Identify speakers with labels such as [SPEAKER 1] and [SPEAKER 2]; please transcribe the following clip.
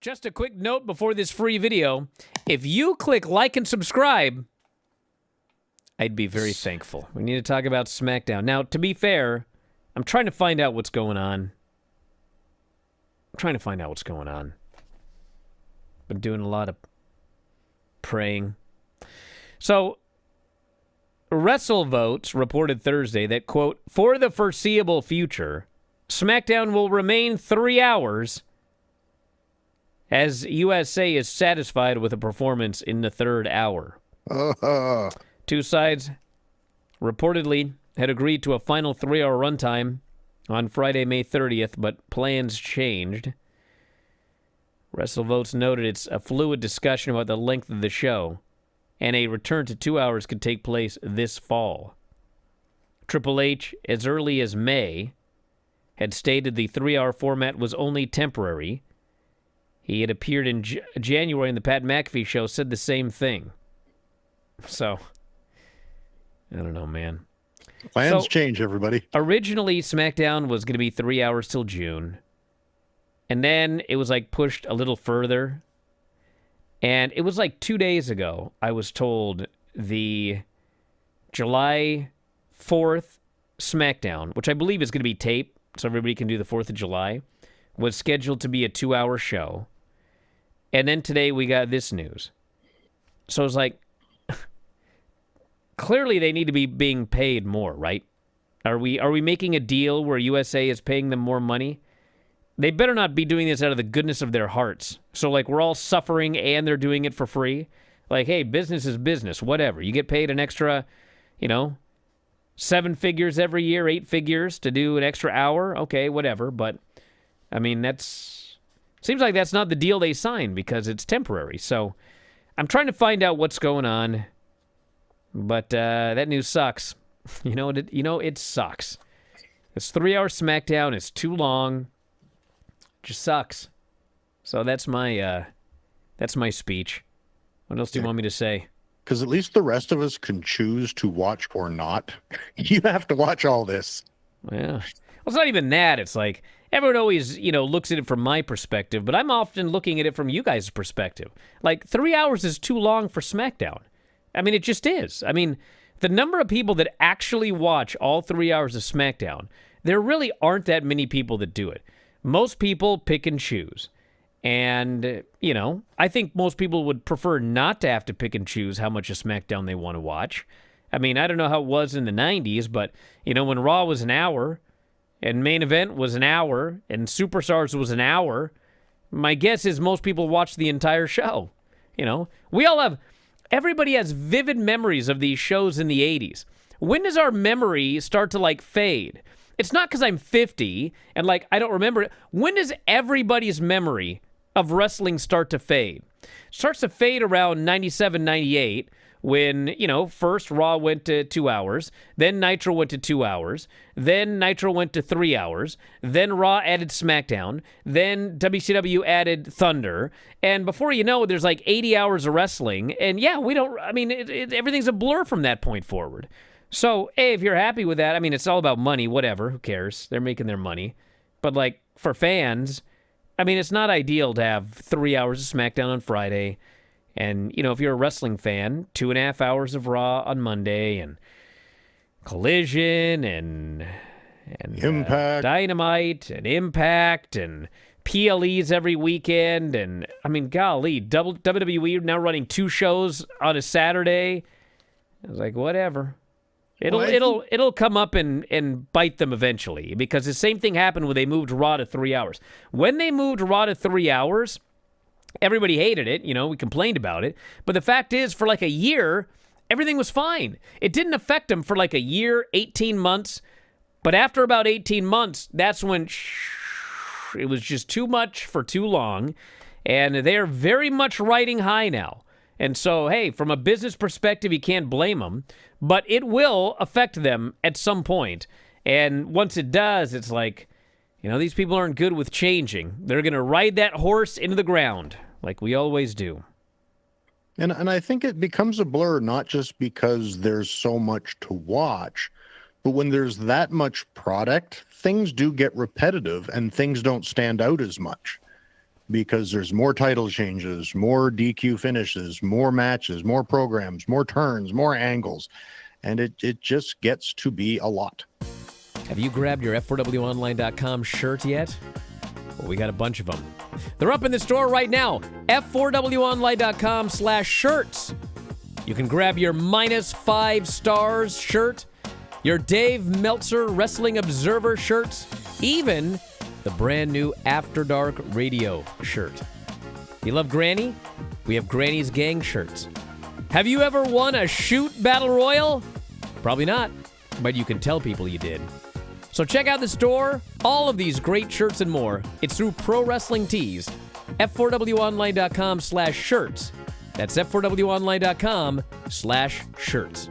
[SPEAKER 1] Just a quick note before this free video. If you click like and subscribe, I'd be very thankful. We need to talk about SmackDown. Now, to be fair, I'm trying to find out what's going on. Been doing a lot of praying. So, WrestleVotes reported Thursday that, quote, for the foreseeable future, SmackDown will remain 3 hours as USA is satisfied with a performance in the third hour. Two sides reportedly had agreed to a final 3-hour runtime on Friday, May 30th, but plans changed. WrestleVotes noted it's a fluid discussion about the length of the show, and a return to 2 hours could take place this fall. Triple H, as early as May, had stated the 3-hour format was only temporary. He had appeared in January in the Pat McAfee show, said the same thing. So, I don't know, man.
[SPEAKER 2] Plans change, everybody.
[SPEAKER 1] Originally, SmackDown was going to be 3 hours till June. And then it was like pushed a little further. And it was like 2 days ago, I was told the July 4th SmackDown, which I believe is going to be taped so everybody can do the 4th of July, was scheduled to be a 2-hour show. And then today we got this news. So it's like, clearly they need to be being paid more, right? Are we making a deal where USA is paying them more money? They better not be doing this out of the goodness of their hearts. So, like, we're all suffering and they're doing it for free. Like, hey, business is business, whatever. You get paid an extra, 7 figures every year, 8 figures to do an extra hour. Okay, whatever. But, I mean, seems like that's not the deal they signed because it's temporary. So, I'm trying to find out what's going on. But that news sucks. It sucks. This 3-hour SmackDown is too long. Just sucks. So that's my speech. What else do you want me to say?
[SPEAKER 2] Because at least the rest of us can choose to watch or not. You have to watch all this.
[SPEAKER 1] Yeah. Well, it's not even that. It's like everyone always, looks at it from my perspective, but I'm often looking at it from you guys' perspective. Like 3 hours is too long for SmackDown. I mean, it just is. I mean, the number of people that actually watch all 3 hours of SmackDown, there really aren't that many people that do it. Most people pick and choose. And, I think most people would prefer not to have to pick and choose how much of SmackDown they want to watch. I mean, I don't know how it was in the 90s, but, when Raw was an hour, and Main Event was an hour, and Superstars was an hour, my guess is most people watch the entire show. Everybody has vivid memories of these shows in the 80s. When does our memory start to, fade? It's not because I'm 50 and, I don't remember it. When does everybody's memory of wrestling start to fade? It starts to fade around 97, 98 when, first Raw went to 2 hours, then Nitro went to 2 hours, then Nitro went to 3 hours, then Raw added SmackDown, then WCW added Thunder, and before you know it, there's 80 hours of wrestling, and yeah, everything's a blur from that point forward. So, hey, if you're happy with that, it's all about money, whatever, who cares? They're making their money. But, for fans, it's not ideal to have 3 hours of SmackDown on Friday. And, if you're a wrestling fan, 2.5 hours of Raw on Monday, and Collision, and
[SPEAKER 2] Impact.
[SPEAKER 1] Dynamite, and Impact, and PLEs every weekend. And, golly, WWE now running 2 shows on a Saturday. I was like, whatever. It'll come up and bite them eventually, because the same thing happened when they moved Raw to 3 hours. When they moved Raw to 3 hours, everybody hated it. We complained about it. But the fact is, for a year, everything was fine. It didn't affect them for a year, 18 months. But after about 18 months, that's when it was just too much for too long. And they're very much riding high now. And so, hey, from a business perspective, you can't blame them. But it will affect them at some point. And once it does, it's like, these people aren't good with changing. They're going to ride that horse into the ground, like we always do.
[SPEAKER 2] And I think it becomes a blur, not just because there's so much to watch, but when there's that much product, things do get repetitive and things don't stand out as much. because there's more title changes, more DQ finishes, more matches, more programs, more turns, more angles. And it just gets to be a lot.
[SPEAKER 1] Have you grabbed your F4WOnline.com shirt yet? Well, we got a bunch of them. They're up in the store right now. F4WOnline.com/shirts. You can grab your -5 stars shirt, your Dave Meltzer Wrestling Observer shirts, even the brand new After Dark Radio shirt. You love Granny? We have Granny's Gang shirts. Have you ever won a shoot battle royal? Probably not, but you can tell people you did. So check out the store. All of these great shirts and more. It's through Pro Wrestling Tees. F4WOnline.com/shirts. That's F4WOnline.com/shirts.